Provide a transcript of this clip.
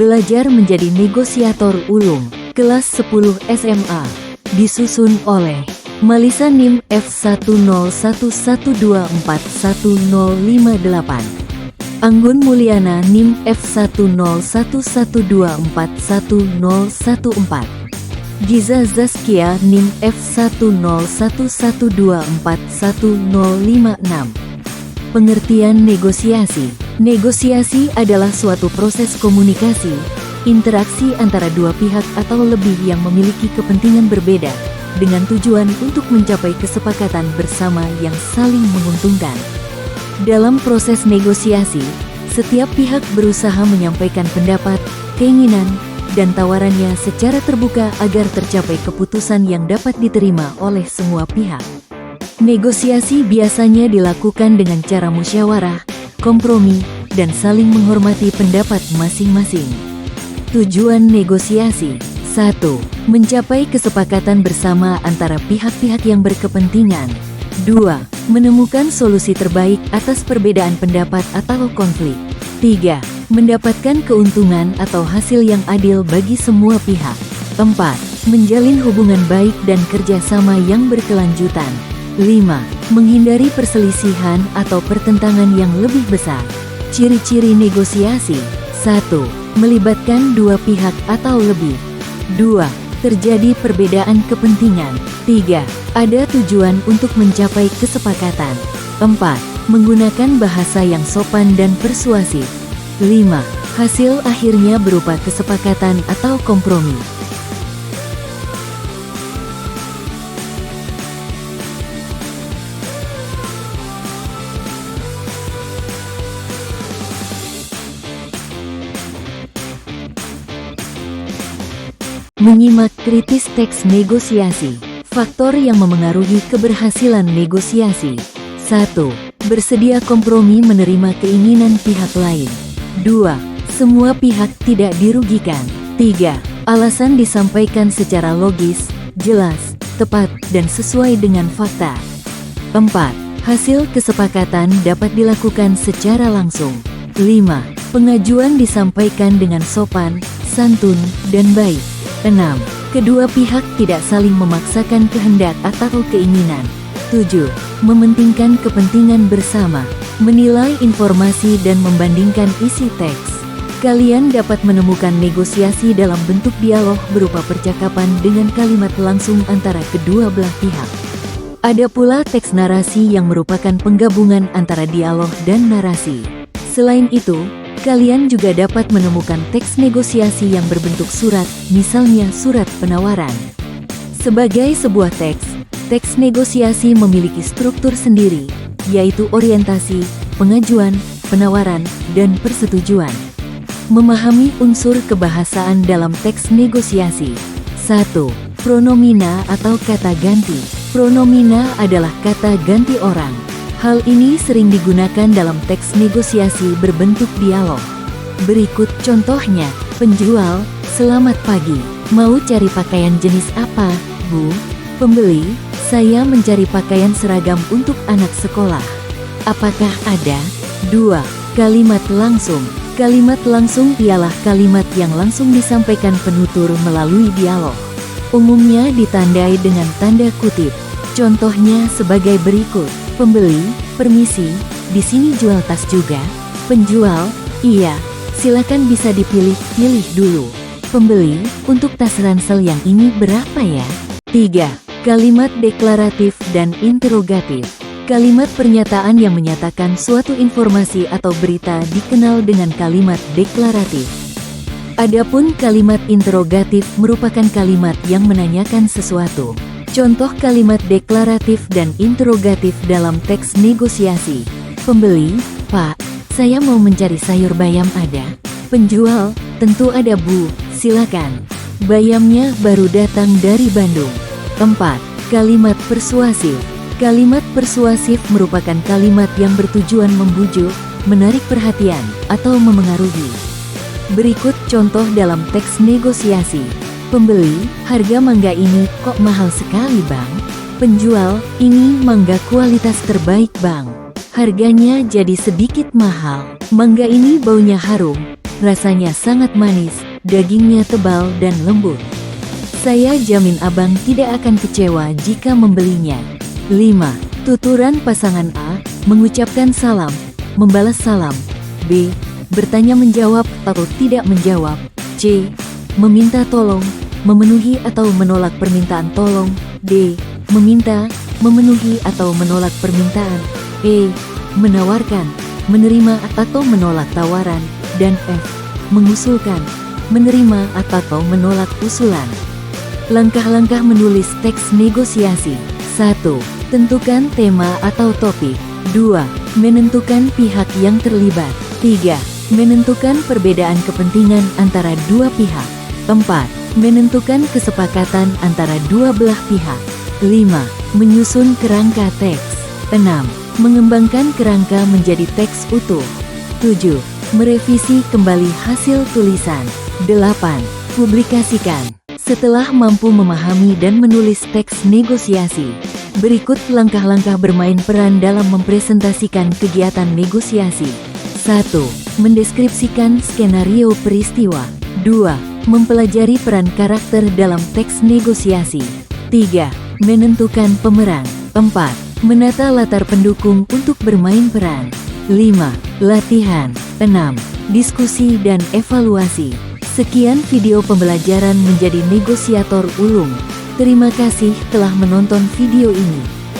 Belajar menjadi negosiator ulung, kelas 10 SMA. Disusun oleh Malisa NIM F10111241058. Anggun Mulyana NIM F10111241014. Giza Zaskia NIM F10111241056. Pengertian negosiasi. Negosiasi adalah suatu proses komunikasi, interaksi antara dua pihak atau lebih yang memiliki kepentingan berbeda, dengan tujuan untuk mencapai kesepakatan bersama yang saling menguntungkan. Dalam proses negosiasi, setiap pihak berusaha menyampaikan pendapat, keinginan, dan tawarannya secara terbuka agar tercapai keputusan yang dapat diterima oleh semua pihak. Negosiasi biasanya dilakukan dengan cara musyawarah, kompromi, dan saling menghormati pendapat masing-masing. Tujuan negosiasi: 1. Mencapai kesepakatan bersama antara pihak-pihak yang berkepentingan. 2. Menemukan solusi terbaik atas perbedaan pendapat atau konflik. 3. Mendapatkan keuntungan atau hasil yang adil bagi semua pihak. 4. Menjalin hubungan baik dan kerjasama yang berkelanjutan. 5. Menghindari perselisihan atau pertentangan yang lebih besar. Ciri-ciri negosiasi: 1. Melibatkan dua pihak atau lebih. 2. Terjadi perbedaan kepentingan. 3. Ada tujuan untuk mencapai kesepakatan. 4. Menggunakan bahasa yang sopan dan persuasif. 5. Hasil akhirnya berupa kesepakatan atau kompromi. Menyimak kritis teks negosiasi. Faktor yang memengaruhi keberhasilan negosiasi. 1. Bersedia kompromi menerima keinginan pihak lain. 2. Semua pihak tidak dirugikan. 3. Alasan disampaikan secara logis, jelas, tepat, dan sesuai dengan fakta. 4. Hasil kesepakatan dapat dilakukan secara langsung. 5. Pengajuan disampaikan dengan sopan, santun, dan baik. 6. Kedua pihak tidak saling memaksakan kehendak atau keinginan. 7. Mementingkan kepentingan bersama. Menilai informasi dan membandingkan isi teks. Kalian dapat menemukan negosiasi dalam bentuk dialog berupa percakapan dengan kalimat langsung antara kedua belah pihak. Ada pula teks narasi yang merupakan penggabungan antara dialog dan narasi. Selain itu, kalian juga dapat menemukan teks negosiasi yang berbentuk surat, misalnya surat penawaran. Sebagai sebuah teks negosiasi memiliki struktur sendiri, yaitu orientasi, pengajuan, penawaran, dan persetujuan. Memahami unsur kebahasaan dalam teks negosiasi. 1. Pronomina atau kata ganti. Pronomina adalah kata ganti orang. Hal ini sering digunakan dalam teks negosiasi berbentuk dialog. Berikut contohnya. Penjual: selamat pagi. Mau cari pakaian jenis apa, Bu? Pembeli: saya mencari pakaian seragam untuk anak sekolah. Apakah ada? 2. Kalimat langsung. Kalimat langsung ialah kalimat yang langsung disampaikan penutur melalui dialog. Umumnya ditandai dengan tanda kutip. Contohnya sebagai berikut. Pembeli: permisi, di sini jual tas juga? Penjual: iya, silakan bisa dipilih, pilih dulu. Pembeli: untuk tas ransel yang ini berapa ya? 3. Kalimat deklaratif dan interrogatif. Kalimat pernyataan yang menyatakan suatu informasi atau berita dikenal dengan kalimat deklaratif. Adapun kalimat interrogatif merupakan kalimat yang menanyakan sesuatu. Contoh kalimat deklaratif dan interrogatif dalam teks negosiasi. Pembeli: Pak, saya mau mencari sayur bayam ada? Penjual: tentu ada Bu, silakan. Bayamnya baru datang dari Bandung. 4. Kalimat persuasif. Kalimat persuasif merupakan kalimat yang bertujuan membujuk, menarik perhatian, atau memengaruhi. Berikut contoh dalam teks negosiasi. Pembeli: harga mangga ini kok mahal sekali Bang? Penjual: ini mangga kualitas terbaik Bang. Harganya jadi sedikit mahal. Mangga ini baunya harum, Rasanya sangat manis, dagingnya tebal dan lembut. Saya jamin abang tidak akan kecewa jika membelinya. 5. Tuturan pasangan A, mengucapkan salam, membalas salam. B. Bertanya menjawab atau tidak menjawab. C. Meminta tolong, memenuhi atau menolak permintaan tolong. D. Meminta, memenuhi atau menolak permintaan. E. Menawarkan, menerima atau menolak tawaran. Dan F. Mengusulkan, menerima atau menolak usulan. Langkah-langkah menulis teks negosiasi. 1. Tentukan tema atau topik. 2. Menentukan pihak yang terlibat. 3. Menentukan perbedaan kepentingan antara dua pihak. 4. Menentukan kesepakatan antara dua belah pihak. 5. Menyusun kerangka teks. 6. Mengembangkan kerangka menjadi teks utuh. 7. Merevisi kembali hasil tulisan. 8. Publikasikan. Setelah mampu memahami dan menulis teks negosiasi, berikut langkah-langkah bermain peran dalam mempresentasikan kegiatan negosiasi. 1. Mendeskripsikan skenario peristiwa. 2. Mempelajari peran karakter dalam teks negosiasi. 3. Menentukan pemeran. 4. Menata latar pendukung untuk bermain peran. 5. Latihan. 6. Diskusi dan evaluasi. Sekian video pembelajaran menjadi negosiator ulung. Terima kasih telah menonton video ini.